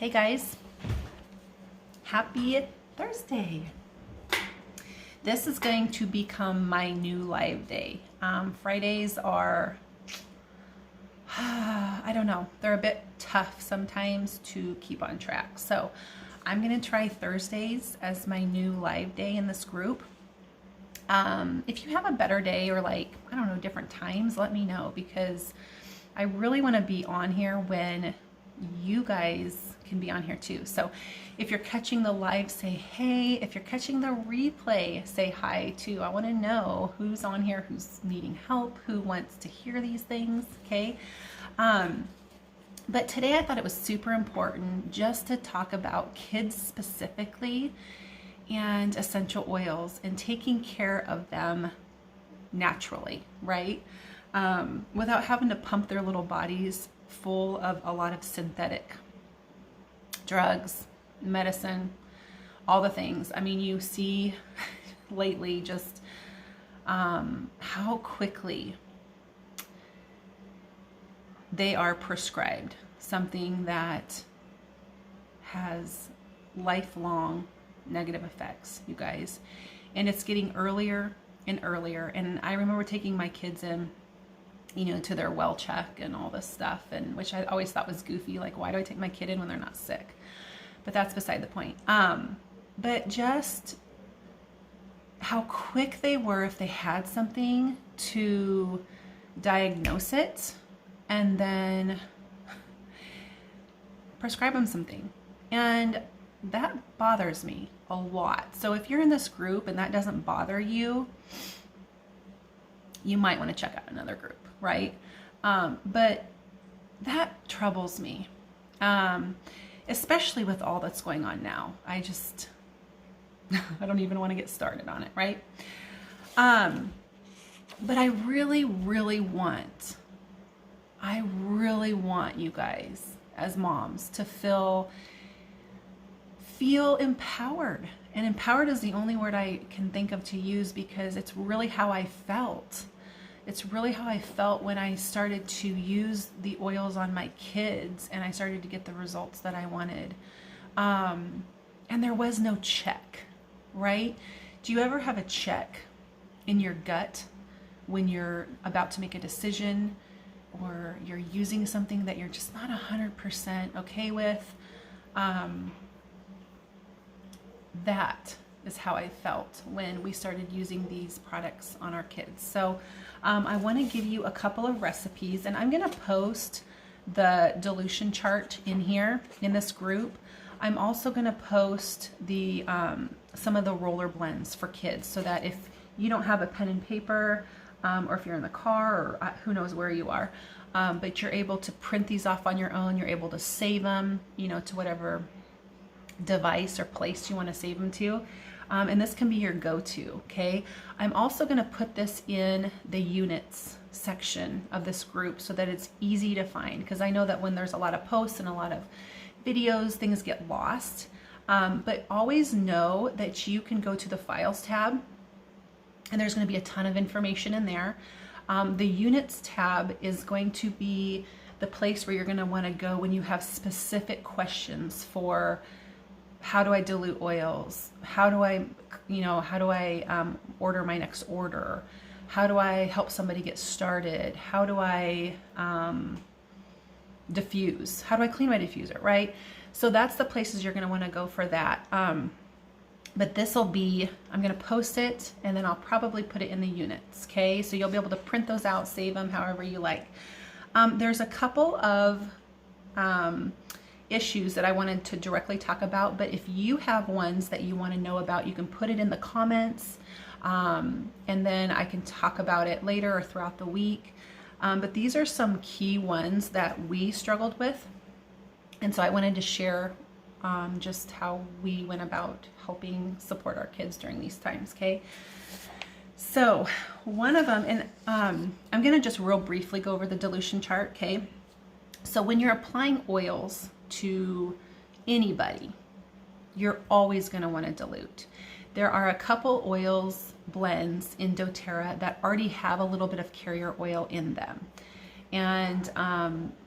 Hey guys, happy Thursday. This is going to become my new live day. Fridays are, I don't know, they're a bit tough sometimes to keep on track. So I'm going to try Thursdays as my new live day in this group. If you have a better day or like, I don't know, different times, let me know, because I really want to be on here when you guys can be on here too. So if you're catching the live, say hey. If you're catching the replay, say hi too. I want to know who's on here, who's needing help, who wants to hear these things, okay? But today I thought it was super important just to talk about kids specifically and essential oils and taking care of them naturally, right? Without having to pump their little bodies full of a lot of synthetic drugs, medicine, all the things. I mean, you see lately just how quickly they are prescribed something that has lifelong negative effects, you guys. And it's getting earlier and earlier. And I remember taking my kids in, you know, to their well check and all this stuff, and which I always thought was goofy. Like, why do I take my kid in when they're not sick? But that's beside the point. But just how quick they were if they had something to diagnose it and then prescribe them something. And that bothers me a lot. So if you're in this group and that doesn't bother you, you might want to check out another group, right? But that troubles me, especially with all that's going on now. I don't even want to get started on it, right? But I really want you guys as moms to feel empowered. And empowered is the only word I can think of to use, because it's really how I felt. It's really how I felt when I started to use the oils on my kids and I started to get the results that I wanted. And there was no check, right? Do you ever have a check in your gut when you're about to make a decision or you're using something that you're just not 100% okay with? That is how I felt when we started using these products on our kids. So I want to give you a couple of recipes, and I'm going to post the dilution chart in here in this group. I'm also going to post the some of the roller blends for kids, so that if you don't have a pen and paper, or if you're in the car, or who knows where you are, but you're able to print these off on your own. You're able to save them, you know, to whatever device or place you want to save them to. And this can be your go-to, okay? I'm also going to put this in the units section of this group so that it's easy to find, because I know that when there's a lot of posts and a lot of videos, things get lost. But always know that you can go to the Files tab, and there's going to be a ton of information in there. The Units tab is going to be the place where you're going to want to go when you have specific questions for how do I dilute oils? How do I order my next order? How do I help somebody get started? How do I diffuse? How do I clean my diffuser, right? So that's the places you're going to want to go for that. But this will be, I'm going to post it, and then I'll probably put it in the units, okay? So you'll be able to print those out, save them however you like. There's a couple of issues that I wanted to directly talk about, but if you have ones that you want to know about, you can put it in the comments, and then I can talk about it later or throughout the week. But these are some key ones that we struggled with, and so I wanted to share just how we went about helping support our kids during these times, okay? So one of them, and I'm going to just real briefly go over the dilution chart, okay? So when you're applying oils to anybody, you're always going to want to dilute. There are a couple oils blends in doTERRA that already have a little bit of carrier oil in them. And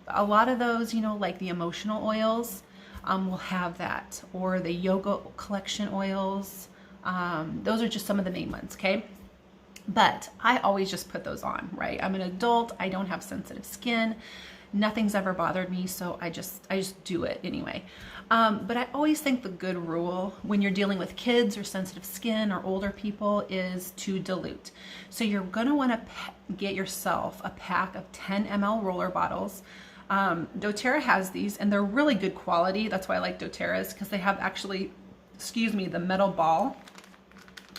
a lot of those, you know, like the emotional oils, will have that, or the yoga collection oils. Those are just some of the main ones, okay? But I always just put those on, right? I'm an adult, I don't have sensitive skin, nothing's ever bothered me, so I just do it anyway. But I always think the good rule when you're dealing with kids or sensitive skin or older people is to dilute. So you're gonna wanna get yourself a pack of 10 ml roller bottles. doTERRA has these, and they're really good quality. That's why I like doTERRA's, because they have actually, the metal ball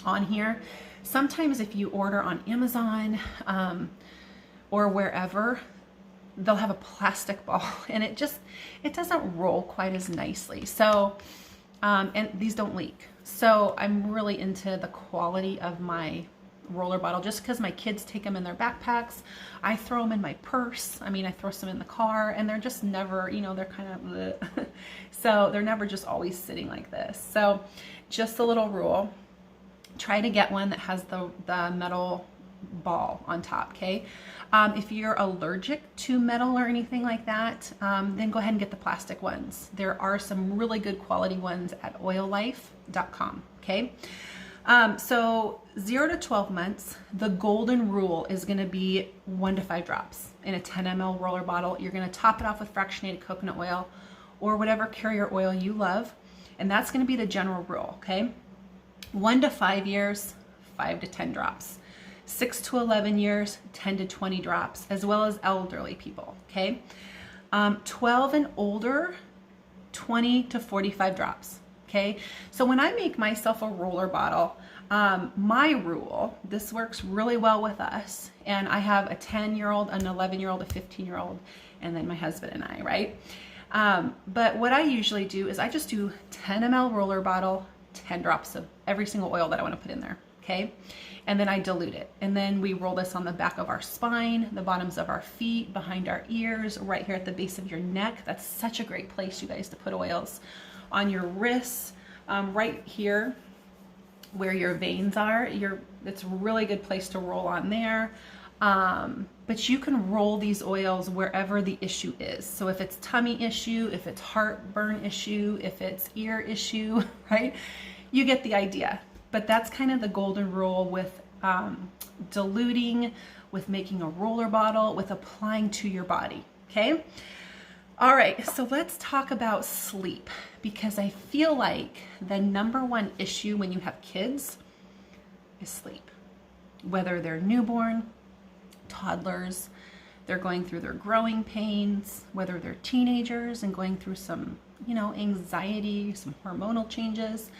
on here. Sometimes if you order on Amazon or wherever, they'll have a plastic ball, and it doesn't roll quite as nicely. So, and these don't leak. So I'm really into the quality of my roller bottle, just because my kids take them in their backpacks. I throw them in my purse. I mean, I throw some in the car, and they're just never, they're kind of bleh. So they're never just always sitting like this. So just a little rule, try to get one that has the metal ball on top, okay? If you're allergic to metal or anything like that, then go ahead and get the plastic ones. There are some really good quality ones at oillife.com, okay? So 0 to 12 months, the golden rule is going to be 1 to 5 drops in a 10 ml roller bottle. You're going to top it off with fractionated coconut oil or whatever carrier oil you love, and that's going to be the general rule, okay? 1 to 5 years, 5 to 10 drops. 6 to 11 years, 10 to 20 drops, as well as elderly people, okay? 12 and older, 20 to 45 drops, okay? So when I make myself a roller bottle, my rule, this works really well with us, and I have a 10-year-old, an 11-year-old, a 15-year-old, and then my husband and I, right? But what I usually do is I just do 10 ml roller bottle, 10 drops of every single oil that I want to put in there, okay? And then I dilute it. And then we roll this on the back of our spine, the bottoms of our feet, behind our ears, right here at the base of your neck. That's such a great place, you guys, to put oils. On your wrists, right here where your veins are, it's a really good place to roll on there. But you can roll these oils wherever the issue is. So if it's tummy issue, if it's heartburn issue, if it's ear issue, right? You get the idea. But that's kind of the golden rule with diluting, with making a roller bottle, with applying to your body, okay? All right, so let's talk about sleep, because I feel like the #1 issue when you have kids is sleep. Whether they're newborn, toddlers, they're going through their growing pains, whether they're teenagers and going through some, anxiety, some hormonal changes.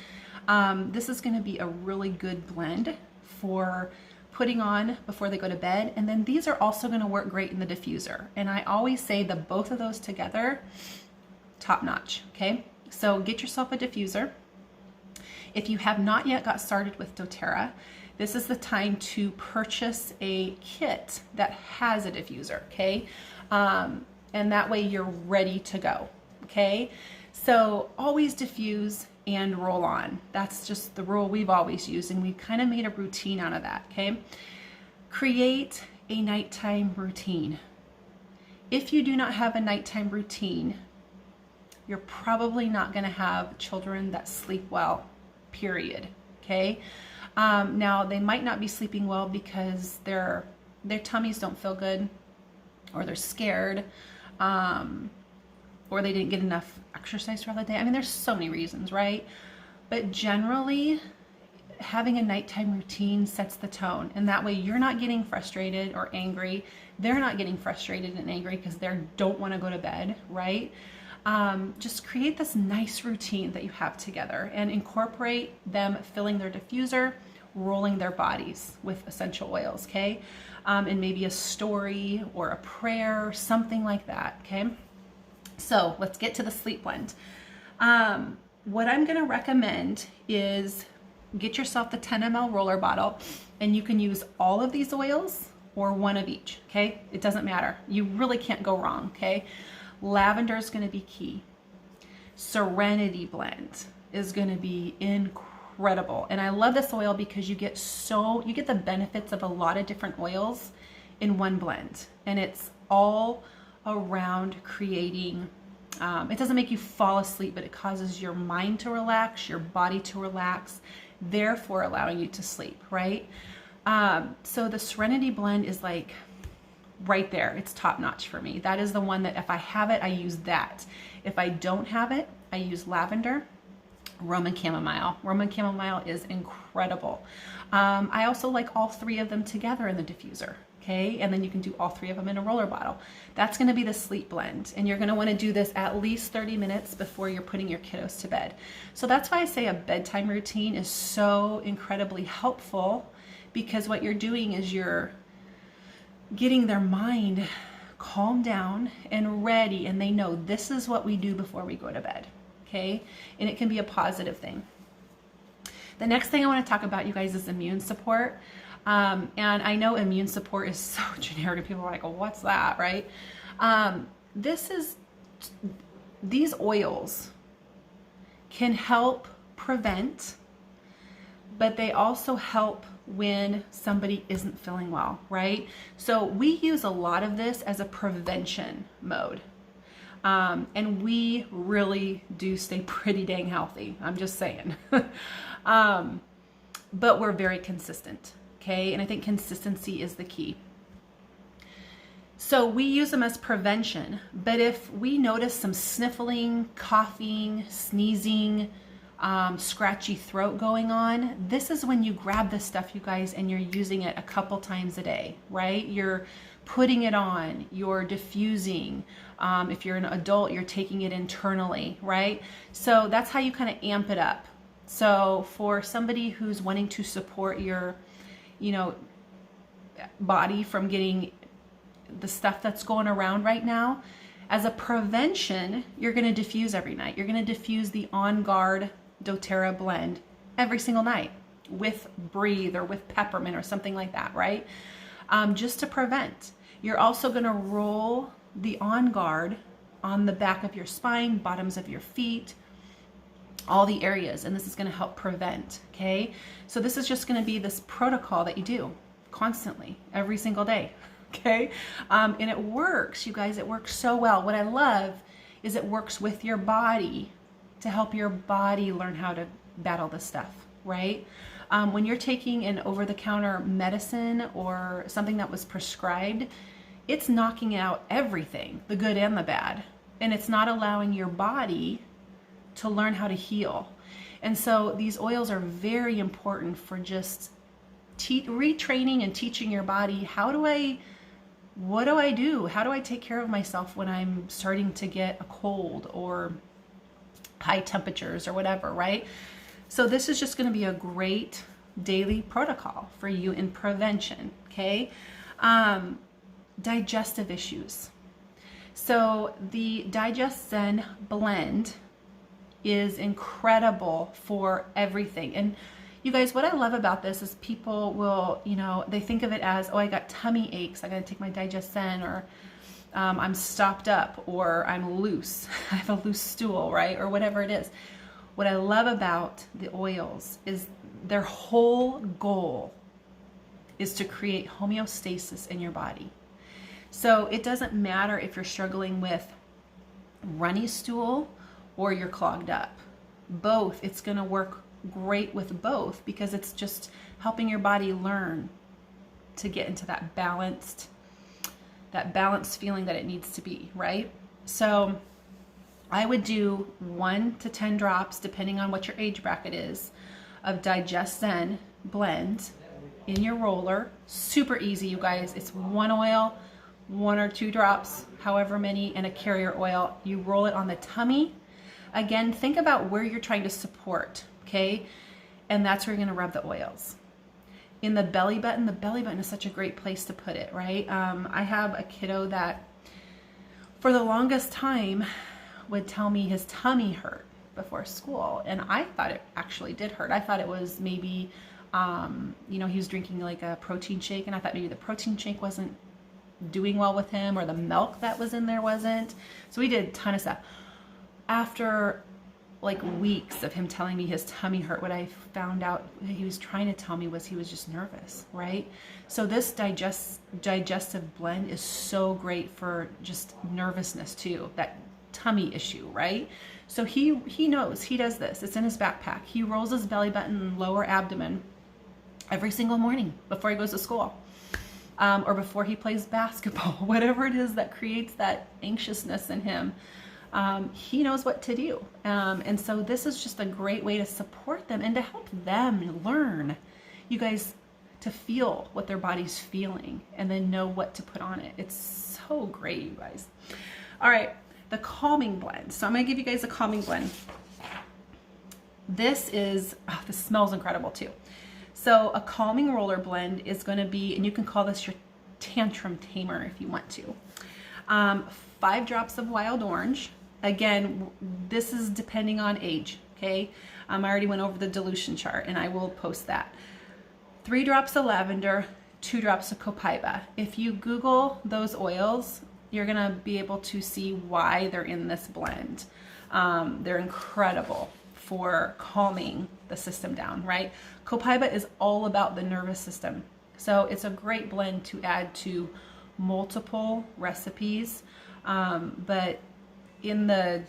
This is going to be a really good blend for putting on before they go to bed. And then these are also going to work great in the diffuser. And I always say that both of those together, top notch, okay? So get yourself a diffuser. If you have not yet got started with doTERRA, this is the time to purchase a kit that has a diffuser, okay? And that way you're ready to go, okay? So always diffuse and roll on. That's just the rule we've always used, and we've kind of made a routine out of that, okay? Create a nighttime routine. If you do not have a nighttime routine, you're probably not going to have children that sleep well, period, okay? Now, they might not be sleeping well because their tummies don't feel good, or they're scared, or they didn't get enough exercise throughout the day. I mean, there's so many reasons, right? But generally, having a nighttime routine sets the tone, and that way you're not getting frustrated or angry. They're not getting frustrated and angry because they don't want to go to bed, right? Just create this nice routine that you have together and incorporate them filling their diffuser, rolling their bodies with essential oils, okay? And maybe a story or a prayer, something like that, okay? So let's get to the sleep blend. What I'm going to recommend is get yourself the 10 ml roller bottle, and you can use all of these oils or one of each, okay? It doesn't matter. You really can't go wrong, okay? Lavender is going to be key. Serenity Blend is going to be incredible. And I love this oil because you get the benefits of a lot of different oils in one blend. And it's all around creating It doesn't make you fall asleep, but it causes your mind to relax, your body to relax, therefore allowing you to sleep, right? So the Serenity Blend is like right there. It's top notch for me. That is the one that if I have it, I use that. If I don't have it, I use lavender, Roman chamomile. Roman chamomile is incredible. I also like all three of them together in the diffuser. Okay, and then you can do all three of them in a roller bottle. That's going to be the sleep blend, and you're going to want to do this at least 30 minutes before you're putting your kiddos to bed. So that's why I say a bedtime routine is so incredibly helpful, because what you're doing is you're getting their mind calmed down and ready, and they know this is what we do before we go to bed. Okay, and it can be a positive thing. The next thing I want to talk about, you guys, is immune support. And I know immune support is so generic and people are like, well, what's that, right? These oils can help prevent, but they also help when somebody isn't feeling well, right? So we use a lot of this as a prevention mode. And we really do stay pretty dang healthy. I'm just saying. But we're very consistent. Okay, and I think consistency is the key. So we use them as prevention, but if we notice some sniffling, coughing, sneezing, scratchy throat going on, this is when you grab this stuff, you guys, and you're using it a couple times a day, right? You're putting it on, you're diffusing. If you're an adult, you're taking it internally, right? So that's how you kind of amp it up. So for somebody who's wanting to support your body from getting the stuff that's going around right now, as a prevention, you're going to diffuse every night. You're going to diffuse the On Guard doTERRA blend every single night with Breathe or with peppermint or something like that, right? Just to prevent. You're also going to roll the On Guard on the back of your spine, bottoms of your feet, all the areas, and this is going to help prevent. Okay, so this is just going to be this protocol that you do constantly every single day. Okay, and it works, you guys. It works so well. What I love is it works with your body to help your body learn how to battle this stuff, right? When you're taking an over-the-counter medicine or something that was prescribed, it's knocking out everything, the good and the bad, and it's not allowing your body to learn how to heal. And so these oils are very important for just retraining and teaching your body, what do I do? How do I take care of myself when I'm starting to get a cold or high temperatures or whatever, right? So this is just going to be a great daily protocol for you in prevention, okay? Digestive issues. So the Digestion Blend is incredible for everything. And you guys, what I love about this is people will, they think of it as, oh, I got tummy aches, I got to take my Digestion, or I'm stopped up, or I'm loose, I have a loose stool, right? Or whatever it is. What I love about the oils is their whole goal is to create homeostasis in your body. So it doesn't matter if you're struggling with runny stool or you're clogged up. Both, it's going to work great with both, because it's just helping your body learn to get into that balanced feeling that it needs to be, right? So I would do 1 to 10 drops, depending on what your age bracket is, of Digestion Blend in your roller. Super easy, you guys. It's one oil, 1 or 2 drops, however many, and a carrier oil. You roll it on the tummy. Again, think about where you're trying to support, okay? And that's where you're gonna rub the oils. In the belly button is such a great place to put it, right? I have a kiddo that for the longest time would tell me his tummy hurt before school, and I thought it actually did hurt. I thought it was maybe, he was drinking like a protein shake, and I thought maybe the protein shake wasn't doing well with him, or the milk that was in there wasn't. So we did a ton of stuff. After like weeks of him telling me his tummy hurt, what I found out he was trying to tell me was he was just nervous, right? So this digestive blend is so great for just nervousness too, that tummy issue, right? So he knows, he does this. It's in his backpack. He rolls his belly button and lower abdomen every single morning before he goes to school, or before he plays basketball, whatever it is that creates that anxiousness in him. He knows what to do. And so this is just a great way to support them and to help them learn, you guys, to feel what their body's feeling and then know what to put on it. It's so great, you guys. All right, the calming blend. So I'm gonna give you guys a calming blend. This smells incredible too. So a calming roller blend is gonna be, and you can call this your tantrum tamer if you want to. 5 drops of wild orange. Again, this is depending on age, okay? I already went over the dilution chart and I will post that. 3 drops of lavender, 2 drops of copaiba. If you Google those oils, you're gonna be able to see why they're in this blend. They're incredible for calming the system down, right? Copaiba is all about the nervous system. So it's a great blend to add to multiple recipes. But in the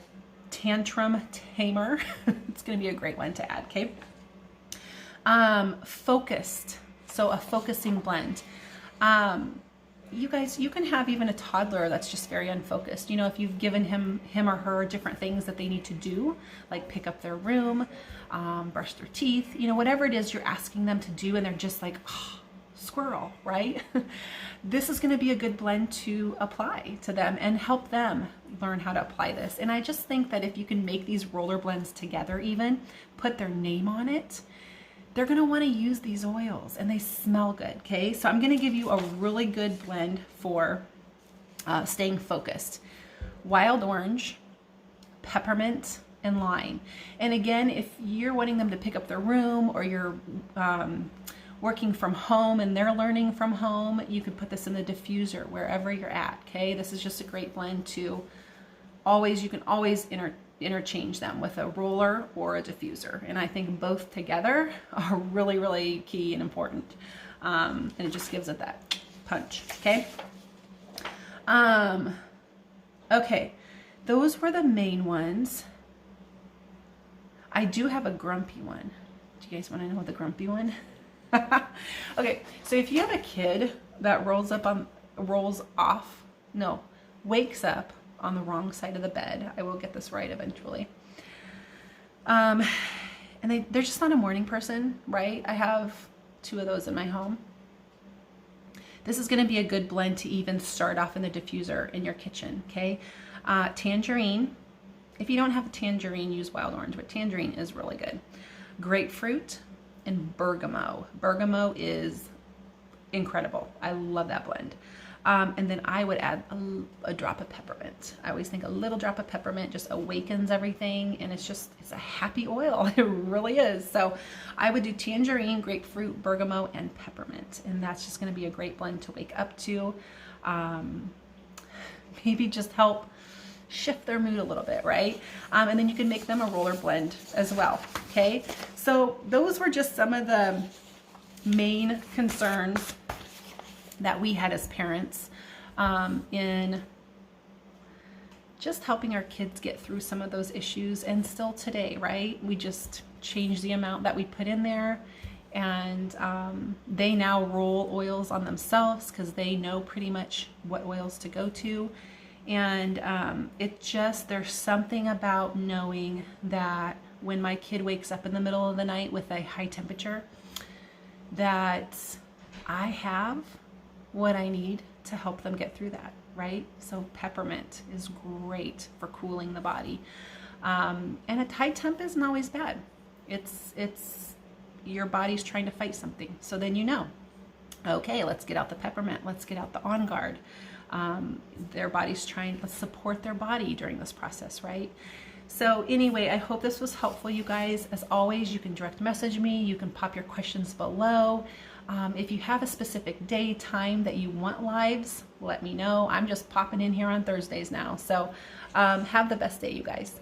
tantrum tamer, it's gonna be a great one to add, okay? Focused, so a focusing blend. You guys, you can have even a toddler that's just very unfocused. You know, if you've given him or her different things that they need to do, like pick up their room, brush their teeth, you know, whatever it is you're asking them to do, and they're just like, oh, squirrel, right? This is going to be a good blend to apply to them and help them learn how to apply this. And I just think that if you can make these roller blends together, even put their name on it, they're going to want to use these oils, and they smell good. Okay, so I'm going to give you a really good blend for staying focused. Wild orange, peppermint, and lime. And again, if you're wanting them to pick up their room, or you're working from home and they're learning from home, you could put this in the diffuser wherever you're at. Okay, this is just a great blend to always, you can always interchange them with a roller or a diffuser. And I think both together are really, really key and important. And it just gives it that punch, okay? Okay, those were the main ones. I do have a grumpy one. Do you guys want to know the grumpy one? Okay, so if you have a kid that wakes up on the wrong side of the bed, I will get this right eventually, and they're just not a morning person, right? I have 2 of those in my home. This is going to be a good blend to even start off in the diffuser in your kitchen, okay? Tangerine. If you don't have a tangerine, use wild orange, but tangerine is really good. Grapefruit and bergamot. Bergamot is incredible. I love that blend. And then I would add a drop of peppermint. I always think a little drop of peppermint just awakens everything, and it's a happy oil. It really is. So I would do tangerine, grapefruit, bergamot, and peppermint. And that's just gonna be a great blend to wake up to. Maybe just help shift their mood a little bit, right? And then you can make them a roller blend as well, okay? So those were just some of the main concerns that we had as parents in just helping our kids get through some of those issues. And still today, right? We just change the amount that we put in there, and they now roll oils on themselves because they know pretty much what oils to go to. And there's something about knowing that when my kid wakes up in the middle of the night with a high temperature, that I have what I need to help them get through that, right? So peppermint is great for cooling the body. And a high temp isn't always bad. It's your body's trying to fight something. So then you know, okay, let's get out the peppermint. Let's get out the On Guard. Their body's trying to support their body during this process, right? So anyway, I hope this was helpful, you guys. As always, you can direct message me. You can pop your questions below. If you have a specific day, time that you want lives, let me know. I'm just popping in here on Thursdays now. So have the best day, you guys.